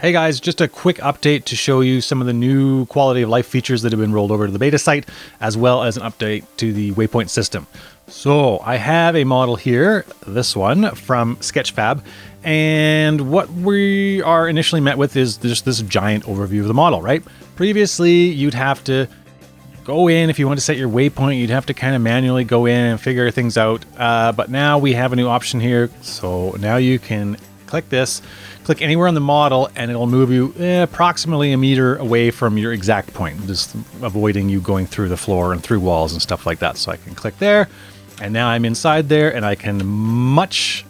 Hey guys, just a quick update to show you some of the new quality of life features that have been rolled over to the beta site, as well as an update to the Waypoint system. So I have a model here, this one from Sketchfab, and what we are initially met with is just this giant overview of the model, right? Previously, you'd have to go in, if you want to set your waypoint, you'd have to kind of manually go in and figure things out. But now we have a new option here. So now you can click this, click anywhere on the model, and it'll move you approximately a meter away from your exact point, just avoiding you going through the floor and through walls and stuff like that. So I can click there, and now I'm inside there, and I can much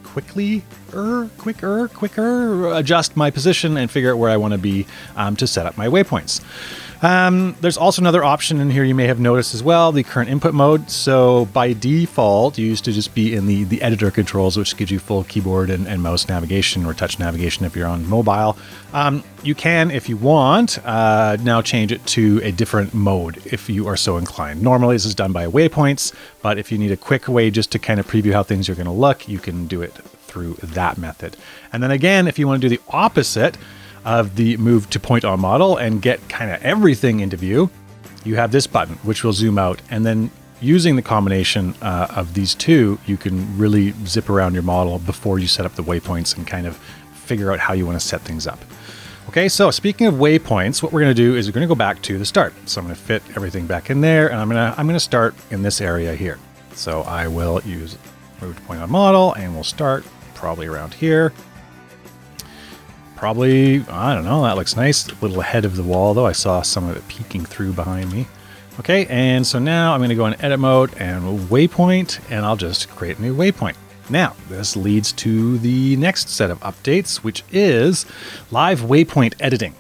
quicker adjust my position and figure out where I want to be to set up my waypoints. There's also another option in here you may have noticed as well, the current input mode. So by default, you used to just be in the editor controls, which gives you full keyboard and mouse navigation or touch navigation if you're on mobile. You can, if you want, now change it to a different mode if you are so inclined. Normally this is done by Waypoints, but if you need a quick way just to kind of preview how things are going to look, you can do it through that method. And then again, if you want to do the opposite of the move to point on model and get kind of everything into view, you have this button, which will zoom out. And then using the combination of these two, you can really zip around your model before you set up the waypoints and kind of figure out how you want to set things up. Okay, so speaking of waypoints, what we're going to do is we're going to go back to the start. So I'm going to fit everything back in there, and I'm going to start in this area here. So I will use move to point on model, and we'll start probably around here. Probably, I don't know, that looks nice. A little ahead of the wall, though. I saw some of it peeking through behind me. Okay, and so now I'm going to go in edit mode and waypoint, and I'll just create a new waypoint. Now, this leads to the next set of updates, which is live waypoint editing.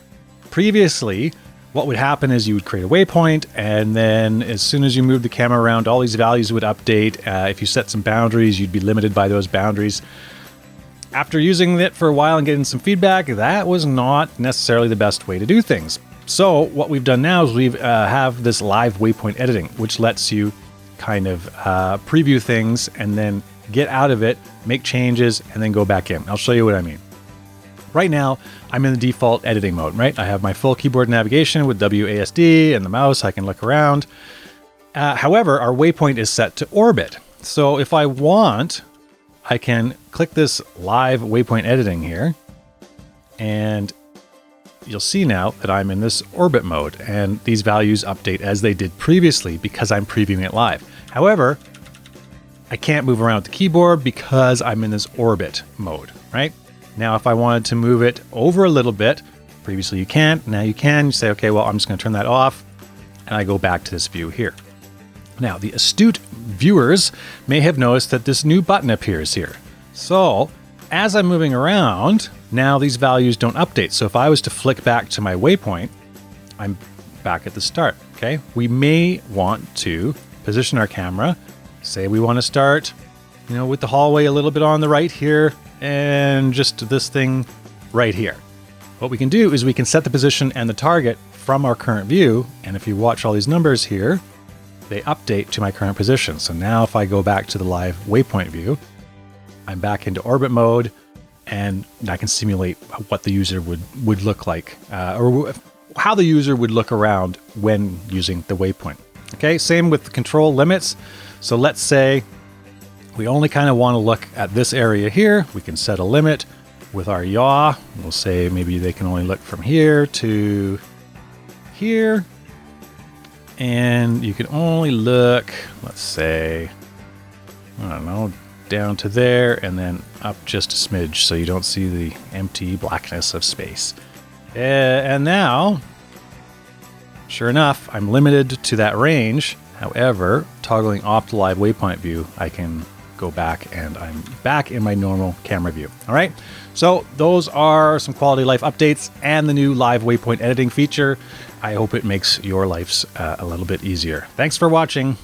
Previously, what would happen is you would create a waypoint, and then as soon as you move the camera around, all these values would update. If you set some boundaries, you'd be limited by those boundaries. After using it for a while and getting some feedback, that was not necessarily the best way to do things. So what we've done now is we've have this live waypoint editing, which lets you kind of preview things and then get out of it, make changes, and then go back in. I'll show you what I mean. Right now, I'm in the default editing mode, right? I have my full keyboard navigation with WASD and the mouse. I can look around. However, our waypoint is set to orbit. So if I want, I can click this live waypoint editing here, and you'll see now that I'm in this orbit mode, and these values update as they did previously because I'm previewing it live. However, I can't move around with the keyboard because I'm in this orbit mode, right? Now, if I wanted to move it over a little bit, previously you can't, now you can. You say, okay, well, I'm just going to turn that off, and I go back to this view here. Now, the astute viewers may have noticed that this new button appears here. So, as I'm moving around, now these values don't update. So if I was to flick back to my waypoint, I'm back at the start, okay? We may want to position our camera. Say we want to start, with the hallway a little bit on the right here, and just this thing right here. What we can do is we can set the position and the target from our current view, and if you watch all these numbers here, they update to my current position. So now if I go back to the live waypoint view, I'm back into orbit mode, and I can simulate what the user would look like, or how the user would look around when using the waypoint. Okay, same with the control limits. So let's say we only kind of want to look at this area here. We can set a limit with our yaw. We'll say maybe they can only look from here to here. And you can only look, let's say, I don't know, down to there and then up just a smidge so you don't see the empty blackness of space. And now, sure enough, I'm limited to that range. However, toggling off the live waypoint view, I can go back and I'm back in my normal camera view. All right. So those are some quality of life updates and the new live waypoint editing feature. I hope it makes your lives a little bit easier. Thanks for watching.